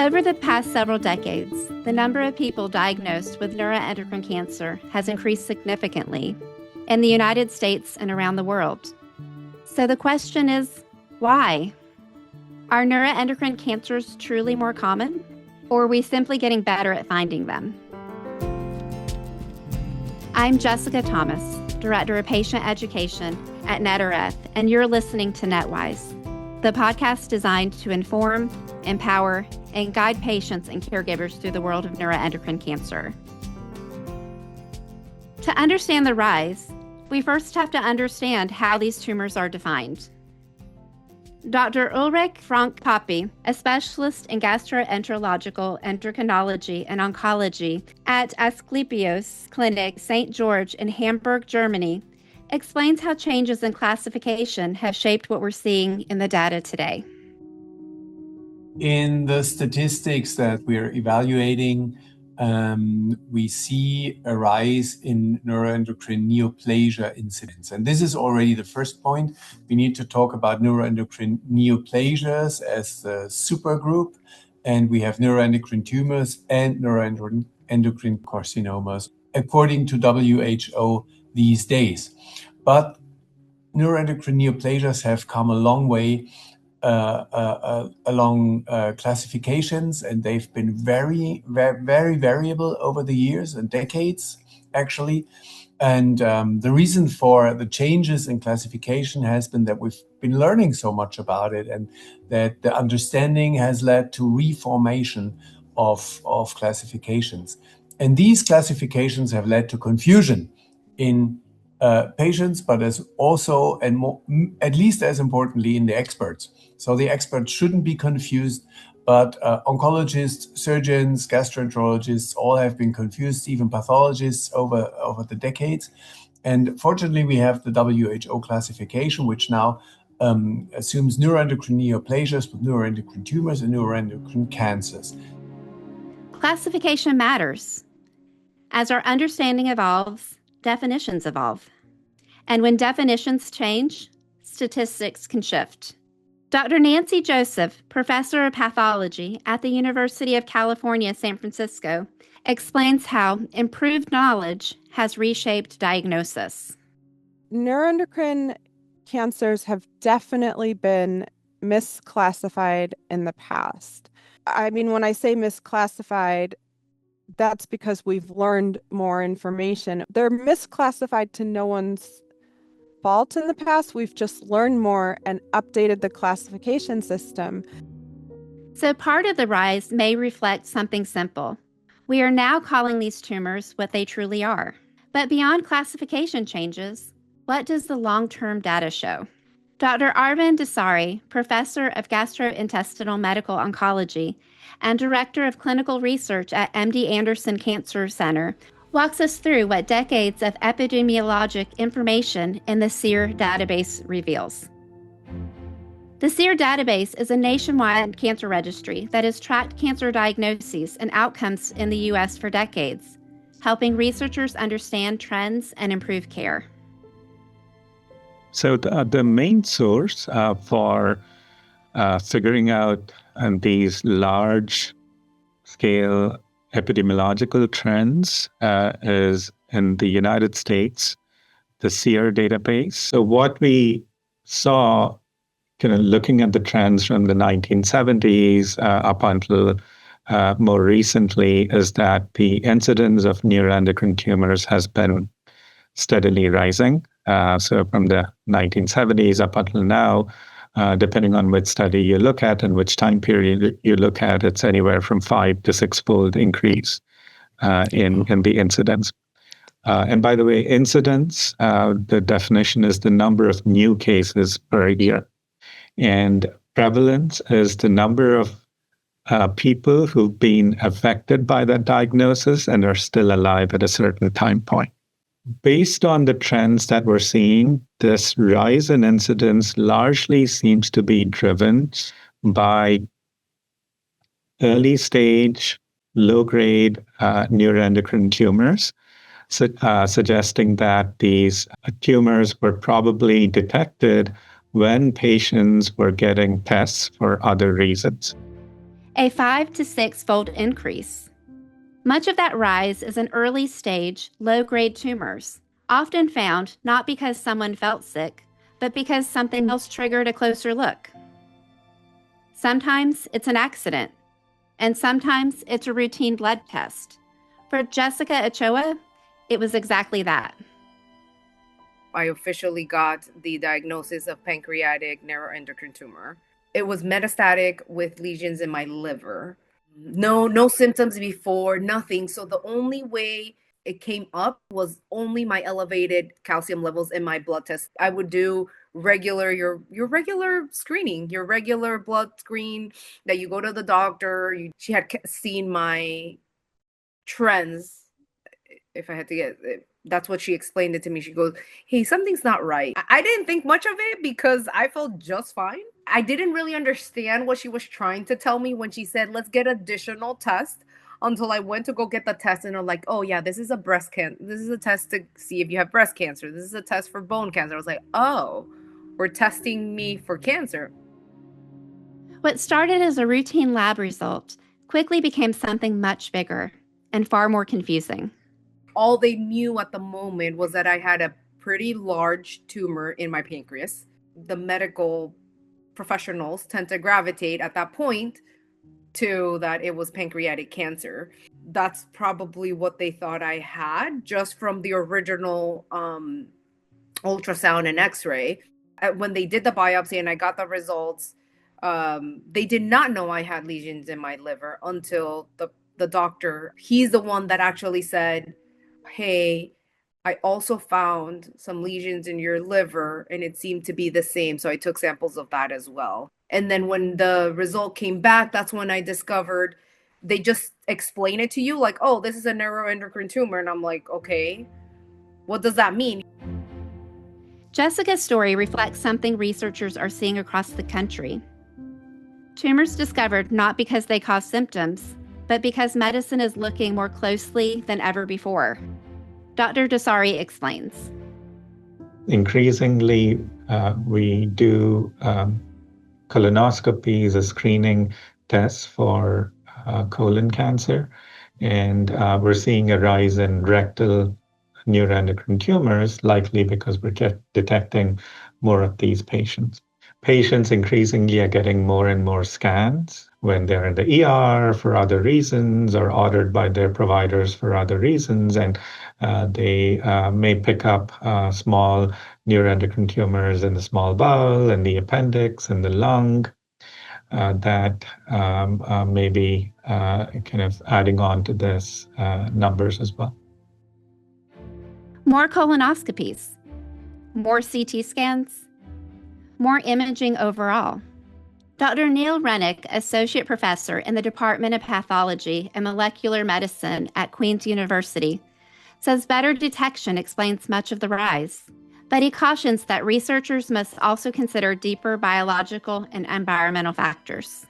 Over the past several decades, the number of people diagnosed with neuroendocrine cancer has increased significantly in the United States and around the world. So the question is, why? Are neuroendocrine cancers truly more common, or are we simply getting better at finding them? I'm Jessica Thomas, Director of Patient Education at NETWise, and you're listening to NETWise, the podcast designed to inform, empower, and guide patients and caregivers through the world of neuroendocrine cancer. To understand the rise, we first have to understand how these tumors are defined. Dr. Ulrich Frank-Pape, a specialist in gastroenterological endocrinology and oncology at Asklepios Clinic St. George in Hamburg, Germany, explains how changes in classification have shaped what we're seeing in the data today. In the statistics that we're evaluating, we see a rise in neuroendocrine neoplasia incidence. And this is already the first point. We need to talk about neuroendocrine neoplasias as the supergroup. And we have neuroendocrine tumors and neuroendocrine carcinomas, according to WHO these days. But neuroendocrine neoplasias have come a long way along classifications, and they've been very, very variable over the years and decades, actually. And the reason for the changes in classification has been that we've been learning so much about it, and that the understanding has led to reformation of classifications. And these classifications have led to confusion in patients, but as also, and more, at least as importantly, in the experts. So the experts shouldn't be confused, but oncologists, surgeons, gastroenterologists, all have been confused, even pathologists over the decades. And fortunately, we have the WHO classification, which now assumes neuroendocrine neoplasias with neuroendocrine tumors and neuroendocrine cancers. Classification matters. As our understanding evolves, definitions evolve. And when definitions change, statistics can shift. Dr. Nancy Joseph, professor of pathology at the University of California, San Francisco, explains how improved knowledge has reshaped diagnosis. Neuroendocrine cancers have definitely been misclassified in the past. I mean, when I say misclassified, that's because we've learned more information. They're misclassified to no one's fault in the past. We've just learned more and updated the classification system. So part of the rise may reflect something simple. We are now calling these tumors what they truly are. But beyond classification changes, what does the long-term data show? Dr. Arvind Desari, professor of gastrointestinal medical oncology and director of clinical research at MD Anderson Cancer Center, walks us through what decades of epidemiologic information in the SEER database reveals. The SEER database is a nationwide cancer registry that has tracked cancer diagnoses and outcomes in the U.S. for decades, helping researchers understand trends and improve care. So the main source for figuring out these large-scale epidemiological trends is in the United States, the SEER database. So what we saw, looking at the trends from the 1970s up until more recently, is that the incidence of neuroendocrine tumors has been steadily rising. So from the 1970s up until now, depending on which study you look at and which time period you look at, it's anywhere from 5 to 6-fold increase in the incidence. And by the way, incidence, the definition is the number of new cases per year. And prevalence is the number of people who've been affected by that diagnosis and are still alive at a certain time point. Based on the trends that we're seeing, this rise in incidence largely seems to be driven by early stage, low-grade neuroendocrine tumors, suggesting that these tumors were probably detected when patients were getting tests for other reasons. a 5 to 6-fold increase. Much of that rise is in early stage, low-grade tumors, often found not because someone felt sick, but because something else triggered a closer look. Sometimes it's an accident, and sometimes it's a routine blood test. For Jessica Ochoa, it was exactly that. I officially got the diagnosis of pancreatic neuroendocrine tumor. It was metastatic with lesions in my liver. No symptoms before, nothing. So the only way it came up was only my elevated calcium levels in my blood test. I would do your regular screening, your regular blood screen that you go to the doctor. She had seen my trends. If I had to get it, that's what she explained it to me. She goes, hey, something's not right. I didn't think much of it because I felt just fine. I didn't really understand what she was trying to tell me when she said, let's get additional tests, until I went to go get the test and they're like, oh yeah, this is a breast cancer. This is a test to see if you have breast cancer. This is a test for bone cancer. I was like, oh, we're testing me for cancer. What started as a routine lab result quickly became something much bigger and far more confusing. All they knew at the moment was that I had a pretty large tumor in my pancreas. The medical professionals tend to gravitate at that point to that it was pancreatic cancer. That's probably what they thought I had just from the original ultrasound and x-ray. When they did the biopsy and I got the results, they did not know I had lesions in my liver until the doctor, he's the one that actually said, hey, I also found some lesions in your liver and it seemed to be the same. So I took samples of that as well. And then when the result came back, that's when I discovered they just explain it to you like, oh, this is a neuroendocrine tumor. And I'm like, okay, what does that mean? Jessica's story reflects something researchers are seeing across the country. Tumors discovered not because they cause symptoms, but because medicine is looking more closely than ever before. Dr. Dasari explains. Increasingly, we do colonoscopy as a screening test for colon cancer, and we're seeing a rise in rectal neuroendocrine tumors, likely because we're detecting more of these patients. Patients increasingly are getting more and more scans when they're in the ER for other reasons or ordered by their providers for other reasons, and they may pick up small neuroendocrine tumors in the small bowel, in the appendix, in the lung, that may be kind of adding on to this numbers as well. More colonoscopies, more CT scans, more imaging overall. Dr. Neil Rennick, Associate Professor in the Department of Pathology and Molecular Medicine at Queen's University, says better detection explains much of the rise, but he cautions that researchers must also consider deeper biological and environmental factors.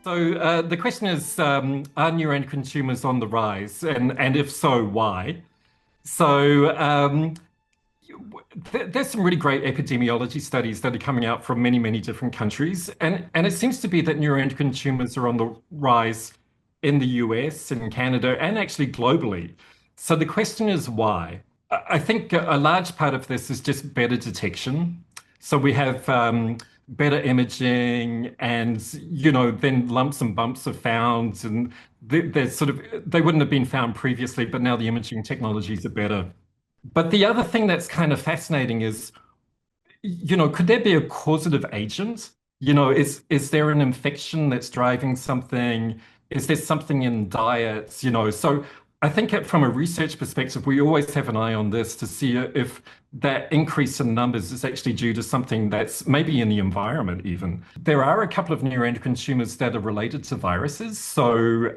So the question is, are neuroendocrine tumors on the rise? And if so, why? So there's some really great epidemiology studies that are coming out from many, many different countries. And it seems to be that neuroendocrine tumors are on the rise in the US and Canada and actually globally. So the question is why? I think a large part of this is just better detection. So we have better imaging, and then lumps and bumps are found, and they wouldn't have been found previously, but now the imaging technologies are better. But the other thing that's kind of fascinating is, could there be a causative agent? Is there an infection that's driving something? Is there something in diet? So I think from a research perspective, we always have an eye on this to see if that increase in numbers is actually due to something that's maybe in the environment even. There are a couple of neuroendocrine tumors that are related to viruses. So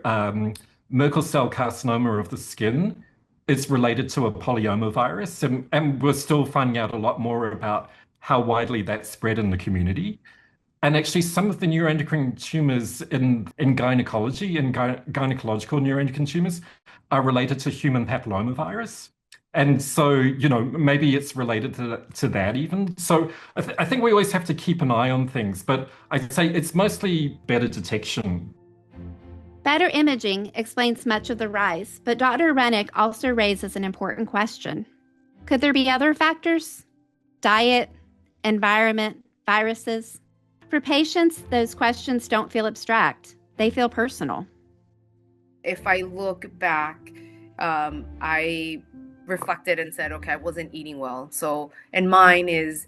Merkel cell carcinoma of the skin is related to a polyoma virus, and we're still finding out a lot more about how widely that's spread in the community. And actually, some of the neuroendocrine tumors in gynecology and gynecological neuroendocrine tumors are related to human papillomavirus. And so, maybe it's related to that even. So I think we always have to keep an eye on things, but I'd say it's mostly better detection. Better imaging explains much of the rise, but Dr. Rennick also raises an important question. Could there be other factors? Diet, environment, viruses? For patients, those questions don't feel abstract. They feel personal. If I look back, I reflected and said, okay, I wasn't eating well. So, and mine is,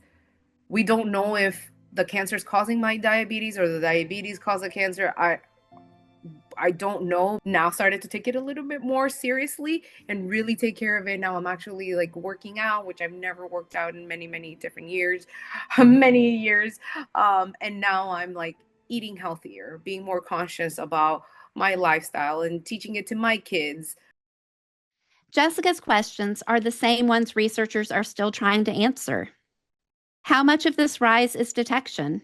we don't know if the cancer is causing my diabetes or the diabetes caused the cancer. I don't know. Now started to take it a little bit more seriously and really take care of it. Now I'm actually like working out, which I've never worked out in many, many different years, many years. And now I'm like eating healthier, being more conscious about my lifestyle and teaching it to my kids. Jessica's questions are the same ones researchers are still trying to answer. How much of this rise is detection?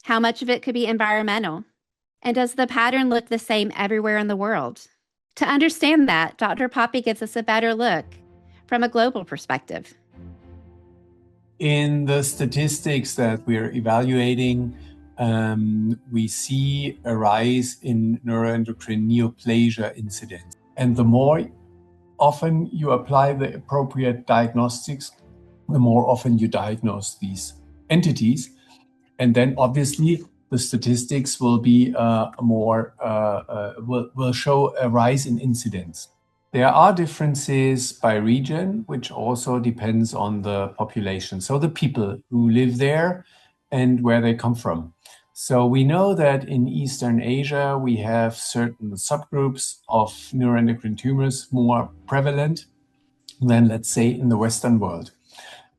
How much of it could be environmental? And does the pattern look the same everywhere in the world? To understand that, Dr. Poppy gives us a better look from a global perspective. In the statistics that we're evaluating, we see a rise in neuroendocrine neoplasia incidence. And the more often you apply the appropriate diagnostics, the more often you diagnose these entities. And then obviously the statistics will be will show a rise in incidence. There are differences by region, which also depends on the population. So the people who live there and where they come from. So we know that in Eastern Asia, we have certain subgroups of neuroendocrine tumors more prevalent than, let's say, in the Western world.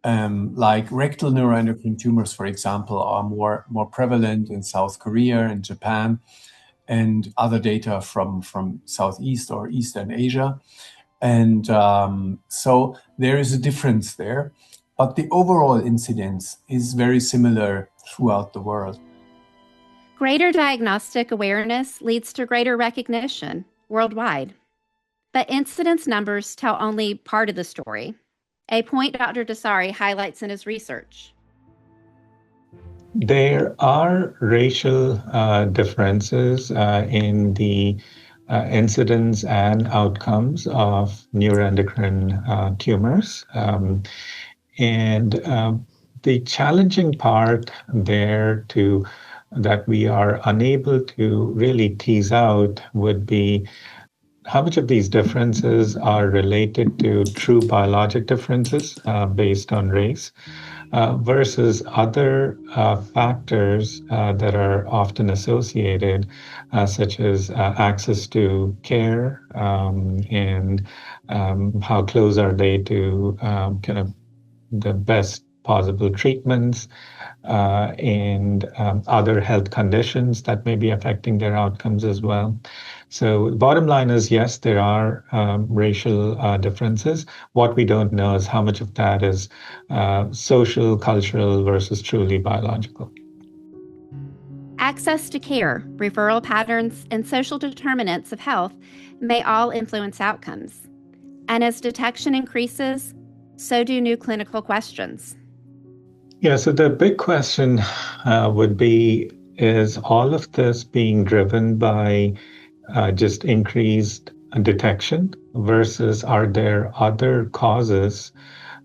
Like rectal neuroendocrine tumors, for example, are more prevalent in South Korea and Japan, and other data from Southeast or Eastern Asia. And so there is a difference there, but the overall incidence is very similar throughout the world. Greater diagnostic awareness leads to greater recognition worldwide. But incidence numbers tell only part of the story, a point Dr. Dasari highlights in his research. There are racial differences in the incidence and outcomes of neuroendocrine tumors. And the challenging part there that we are unable to really tease out would be how much of these differences are related to true biologic differences based on race versus other factors that are often associated, such as access to care and how close are they to kind of the best possible treatments and other health conditions that may be affecting their outcomes as well. So bottom line is, yes, there are racial differences. What we don't know is how much of that is social, cultural versus truly biological. Access to care, referral patterns, and social determinants of health may all influence outcomes. And as detection increases, so do new clinical questions. Yeah, so the big question would be, is all of this being driven by just increased detection versus are there other causes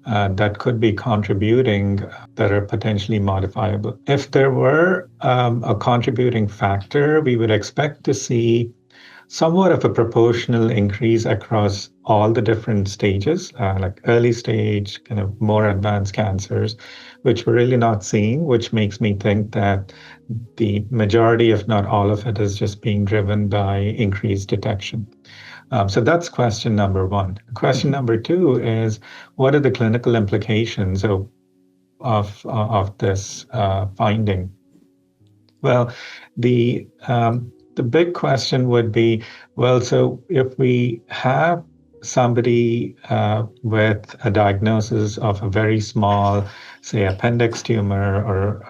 that could be contributing that are potentially modifiable? If there were a contributing factor, we would expect to see somewhat of a proportional increase across all the different stages, like early stage, kind of more advanced cancers, which we're really not seeing, which makes me think that the majority, if not all of it, is just being driven by increased detection. So that's question number one. Question number two is, what are the clinical implications of this finding? Well, the big question would be, well, so if we have somebody with a diagnosis of a very small, say, appendix tumor or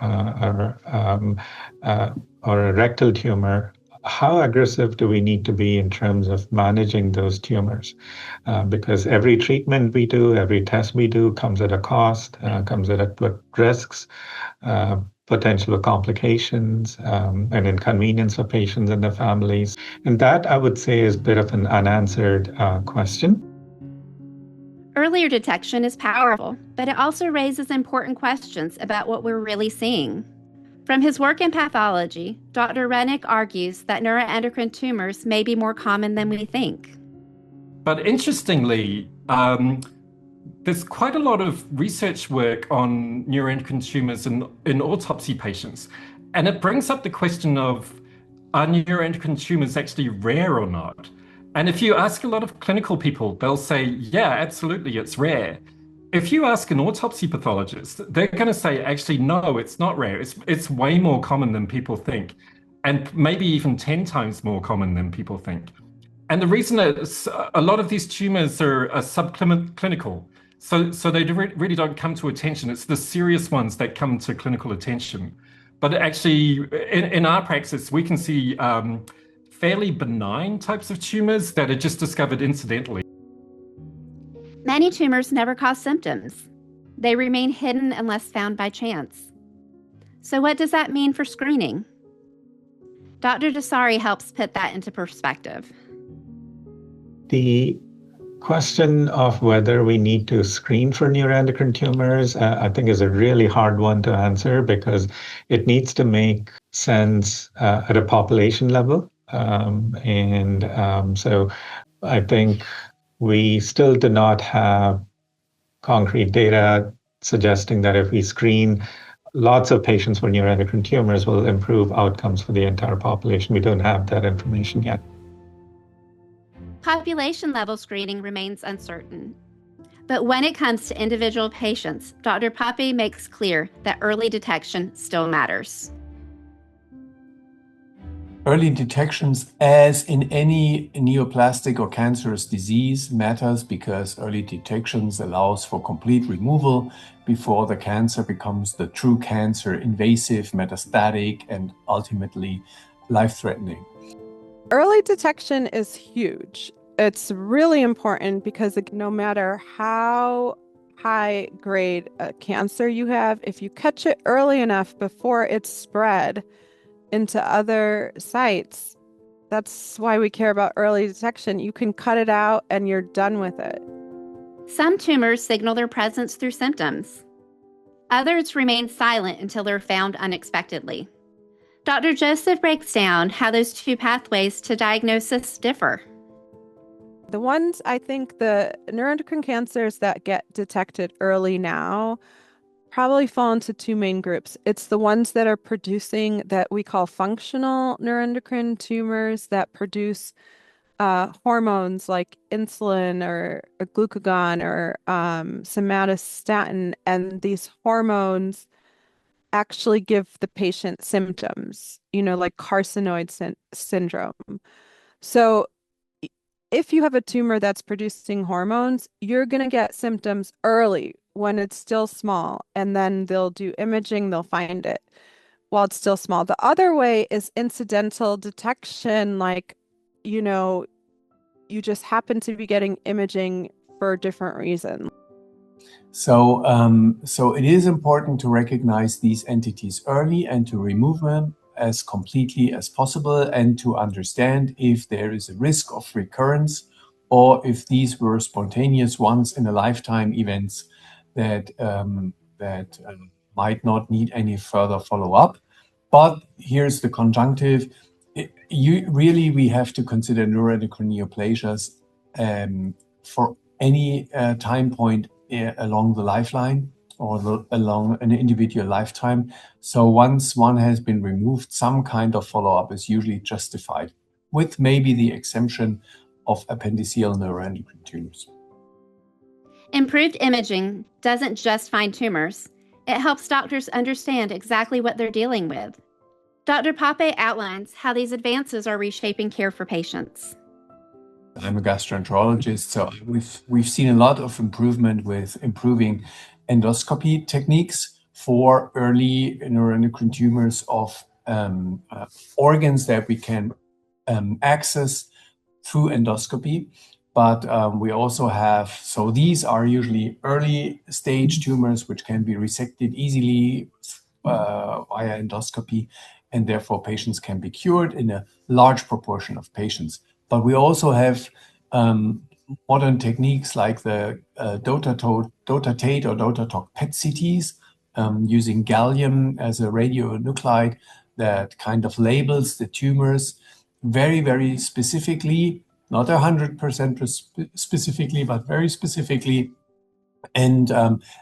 a rectal tumor, how aggressive do we need to be in terms of managing those tumors? Because every treatment we do, every test we do comes at a cost, comes at risks, potential complications, and inconvenience for patients and their families. And that, I would say, is a bit of an unanswered question. Earlier detection is powerful, but it also raises important questions about what we're really seeing. From his work in pathology, Dr. Rennick argues that neuroendocrine tumors may be more common than we think. But interestingly, there's quite a lot of research work on neuroendocrine tumors in autopsy patients. And it brings up the question of, are neuroendocrine tumors actually rare or not? And if you ask a lot of clinical people, they'll say, yeah, absolutely, it's rare. If you ask an autopsy pathologist, they're going to say, actually, no, it's not rare. It's way more common than people think, and maybe even 10 times more common than people think. And the reason is a lot of these tumors are subclinical. So they really don't come to attention. It's the serious ones that come to clinical attention. But actually, in our practice, we can see fairly benign types of tumors that are just discovered incidentally. Many tumors never cause symptoms. They remain hidden unless found by chance. So what does that mean for screening? Dr. Dasari helps put that into perspective. The question of whether we need to screen for neuroendocrine tumors, I think, is a really hard one to answer because it needs to make sense at a population level. So I think we still do not have concrete data suggesting that if we screen lots of patients for neuroendocrine tumors will improve outcomes for the entire population. We don't have that information yet. Population-level screening remains uncertain. But when it comes to individual patients, Dr. Pape makes clear that early detection still matters. Early detections, as in any neoplastic or cancerous disease, matters because early detections allows for complete removal before the cancer becomes the true cancer, invasive, metastatic, and ultimately life-threatening. Early detection is huge. It's really important because no matter how high grade a cancer you have, if you catch it early enough before it's spread into other sites, that's why we care about early detection. You can cut it out and you're done with it. Some tumors signal their presence through symptoms. Others remain silent until they're found unexpectedly. Dr. Joseph breaks down how those two pathways to diagnosis differ. The ones, I think, the neuroendocrine cancers that get detected early now probably fall into two main groups. It's the ones that are producing that we call functional neuroendocrine tumors that produce hormones like insulin or glucagon or somatostatin, and these hormones actually give the patient symptoms, like carcinoid syndrome. So if you have a tumor that's producing hormones, you're going to get symptoms early when it's still small, and then they'll do imaging, they'll find it while it's still small. The other way is incidental detection, like, you just happen to be getting imaging for a different reason. So it is important to recognize these entities early and to remove them as completely as possible, and to understand if there is a risk of recurrence or if these were spontaneous once in a lifetime events that might not need any further follow-up. But here's the conjunctive. We have to consider neuroendocrine neoplasias for any time point along the lifeline or along an individual lifetime. So once one has been removed, some kind of follow-up is usually justified, with maybe the exemption of appendiceal neuroendocrine tumors. Improved imaging doesn't just find tumors. It helps doctors understand exactly what they're dealing with. Dr. Pape outlines how these advances are reshaping care for patients. I'm a gastroenterologist, so we've seen a lot of improvement with improving endoscopy techniques for early neuroendocrine tumors of organs that we can access through endoscopy. But we also have, so these are usually early stage tumors which can be resected easily via endoscopy, and therefore patients can be cured in a large proportion of patients. But we also have modern techniques like the DOTA-TATE or DOTA-TOC PET CTs using gallium as a radionuclide that kind of labels the tumors very, very specifically, not 100% specifically, but very specifically. And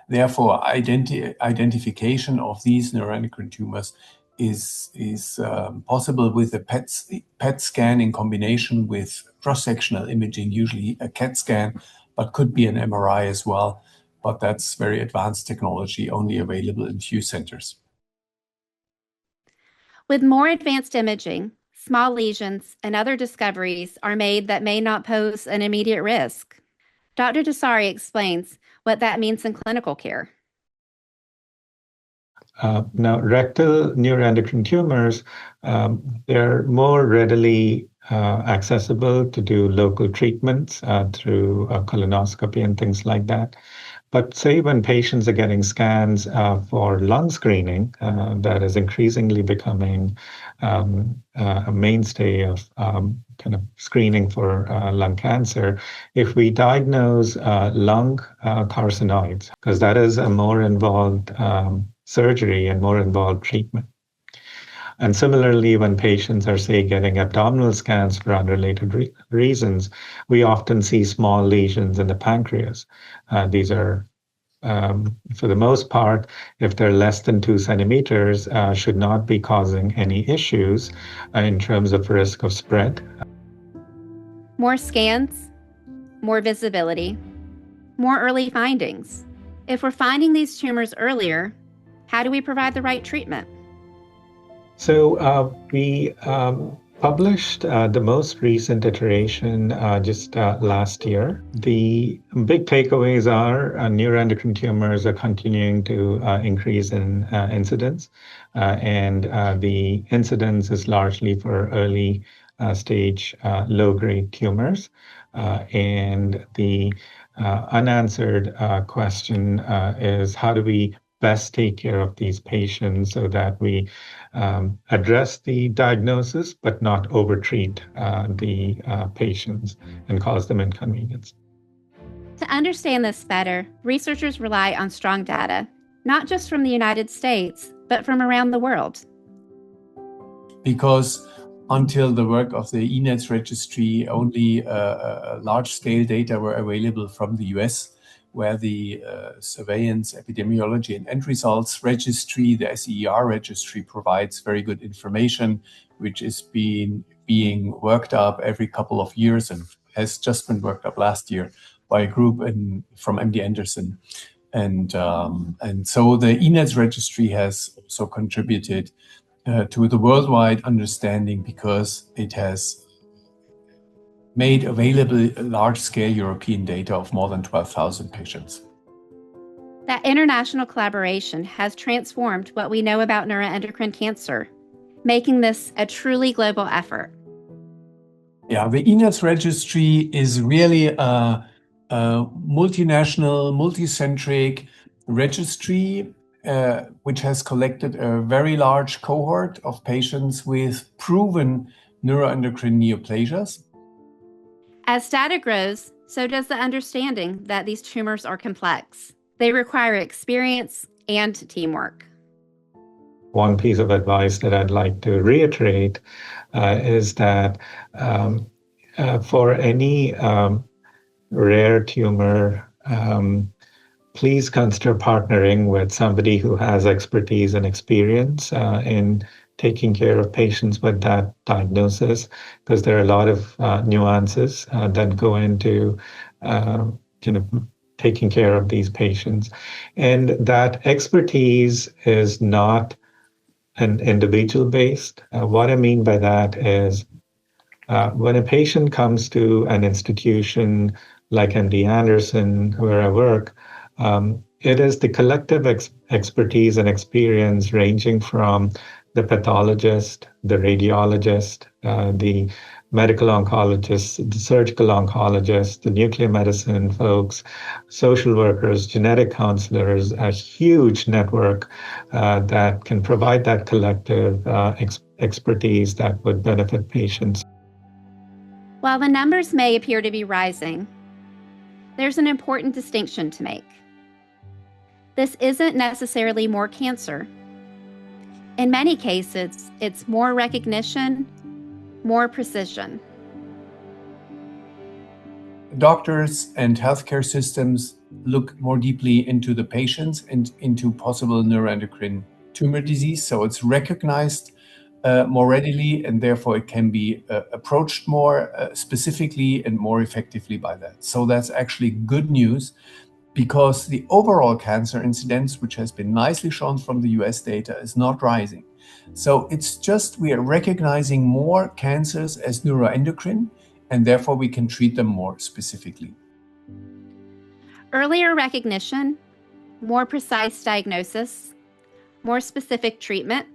therefore, identification of these neuroendocrine tumors is possible with a PET scan in combination with cross-sectional imaging, usually a CAT scan, but could be an MRI as well. But that's very advanced technology, only available in few centers. With more advanced imaging, small lesions and other discoveries are made that may not pose an immediate risk. Dr. Dasari explains what that means in clinical care. Now, rectal neuroendocrine tumors, they're more readily accessible to do local treatments through colonoscopy and things like that. But say when patients are getting scans for lung screening, that is increasingly becoming a mainstay of kind of screening for lung cancer. If we diagnose lung carcinoids, because that is a more involved surgery and more involved treatment. And similarly, when patients are, say, getting abdominal scans for unrelated reasons, we often see small lesions in the pancreas. These are, for the most part, if they're less than 2 centimeters, should not be causing any issues in terms of risk of spread. More scans, more visibility, more early findings. If we're finding these tumors earlier, how do we provide the right treatment? So we published the most recent iteration just last year. The big takeaways are neuroendocrine tumors are continuing to increase in incidence, and the incidence is largely for early stage low-grade tumors. And the unanswered question is, how do we best take care of these patients so that we address the diagnosis, but not overtreat the patients and cause them inconvenience. To understand this better, researchers rely on strong data, not just from the United States, but from around the world. Because until the work of the NETWise registry, only large-scale data were available from the US, where the Surveillance, Epidemiology and End Results Registry, the SEER registry, provides very good information, which is being worked up every couple of years and has just been worked up last year by a group from MD Anderson. And so the NETWise registry has also contributed to the worldwide understanding because it has made available large-scale European data of more than 12,000 patients. That international collaboration has transformed what we know about neuroendocrine cancer, making this a truly global effort. Yeah, the NETWise registry is really a multinational, multicentric registry which has collected a very large cohort of patients with proven neuroendocrine neoplasias. As data grows, so does the understanding that these tumors are complex. They require experience and teamwork. One piece of advice that I'd like to reiterate is that for any rare tumor, please consider partnering with somebody who has expertise and experience in taking care of patients with that diagnosis, because there are a lot of nuances that go into taking care of these patients. And that expertise is not an individual based. What I mean by that is when a patient comes to an institution like MD Anderson, where I work, it is the collective expertise and experience ranging from the pathologist, the radiologist, the medical oncologist, the surgical oncologist, the nuclear medicine folks, social workers, genetic counselors, a huge network that can provide that collective expertise that would benefit patients. While the numbers may appear to be rising, there's an important distinction to make. This isn't necessarily more cancer. In many cases, it's more recognition, more precision. Doctors and healthcare systems look more deeply into the patients and into possible neuroendocrine tumor disease. So it's recognized more readily, and therefore it can be approached more specifically and more effectively by that. So that's actually good news, because the overall cancer incidence, which has been nicely shown from the US data, is not rising. So it's just we are recognizing more cancers as neuroendocrine, and therefore we can treat them more specifically. Earlier recognition, more precise diagnosis, more specific treatment.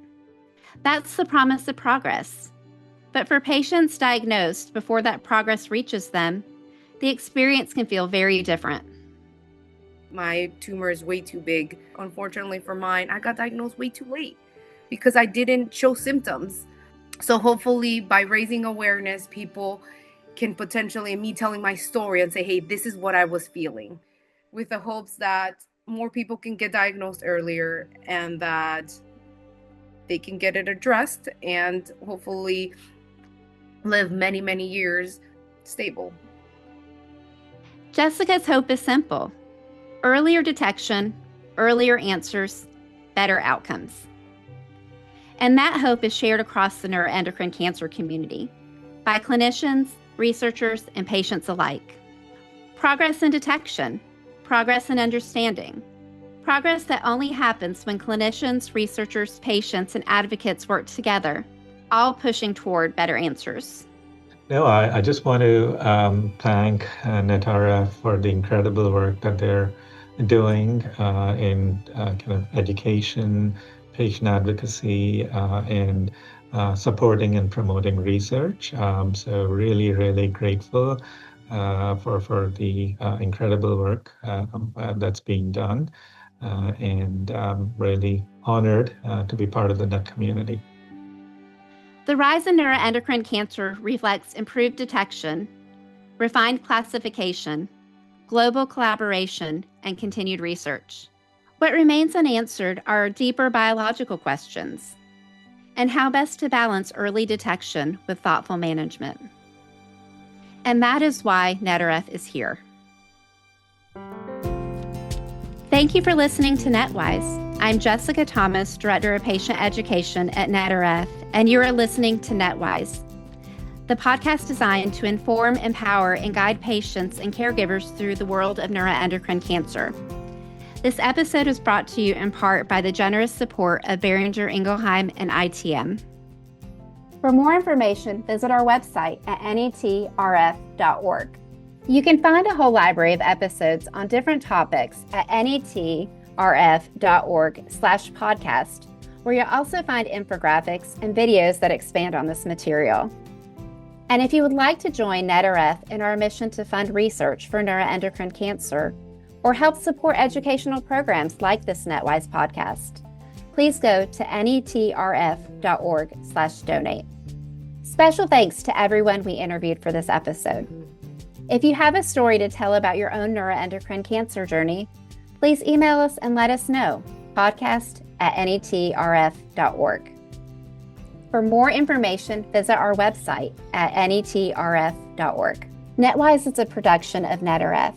That's the promise of progress. But for patients diagnosed before that progress reaches them, the experience can feel very different. My tumor is way too big. Unfortunately for mine, I got diagnosed way too late because I didn't show symptoms. So hopefully by raising awareness, people can potentially, me telling my story and say, hey, this is what I was feeling, with the hopes that more people can get diagnosed earlier and that they can get it addressed and hopefully live many, many years stable. Jessica's hope is simple. Earlier detection, earlier answers, better outcomes. And that hope is shared across the neuroendocrine cancer community by clinicians, researchers, and patients alike. Progress in detection, progress in understanding, progress that only happens when clinicians, researchers, patients, and advocates work together, all pushing toward better answers. No, I just want to thank NETWise for the incredible work that they're doing in kind of education, patient advocacy, and supporting and promoting research. So really, really grateful for the incredible work that's being done, and really honored to be part of the NET community. The rise in neuroendocrine cancer reflects improved detection, refined classification, global collaboration, and continued research. What remains unanswered are deeper biological questions and how best to balance early detection with thoughtful management. And that is why NETWise is here. Thank you for listening to NETWise. I'm Jessica Thomas, Director of Patient Education at NETWise, and you are listening to NETWise, the podcast designed to inform, empower, and guide patients and caregivers through the world of neuroendocrine cancer. This episode is brought to you in part by the generous support of Boehringer Ingelheim and ITM. For more information, visit our website at netrf.org. You can find a whole library of episodes on different topics at netrf.org/podcast, where you'll also find infographics and videos that expand on this material. And if you would like to join NETWise in our mission to fund research for neuroendocrine cancer or help support educational programs like this NETWise podcast, please go to netrf.org/donate. Special thanks to everyone we interviewed for this episode. If you have a story to tell about your own neuroendocrine cancer journey, please email us and let us know, podcast@netrf.org. For more information, visit our website at netrf.org. NETWise is a production of NETRF.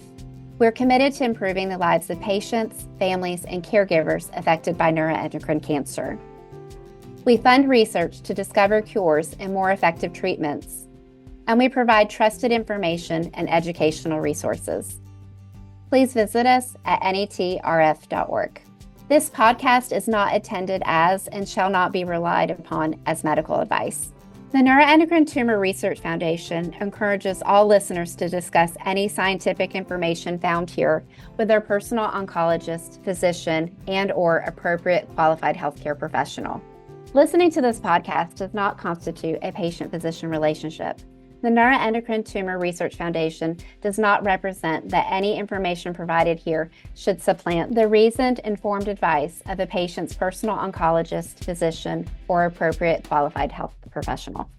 We're committed to improving the lives of patients, families, and caregivers affected by neuroendocrine cancer. We fund research to discover cures and more effective treatments, and we provide trusted information and educational resources. Please visit us at netrf.org. This podcast is not intended as and shall not be relied upon as medical advice. The Neuroendocrine Tumor Research Foundation encourages all listeners to discuss any scientific information found here with their personal oncologist, physician, and/or appropriate qualified healthcare professional. Listening to this podcast does not constitute a patient-physician relationship. The Neuroendocrine Tumor Research Foundation does not represent that any information provided here should supplant the reasoned, informed advice of a patient's personal oncologist, physician, or appropriate qualified health professional.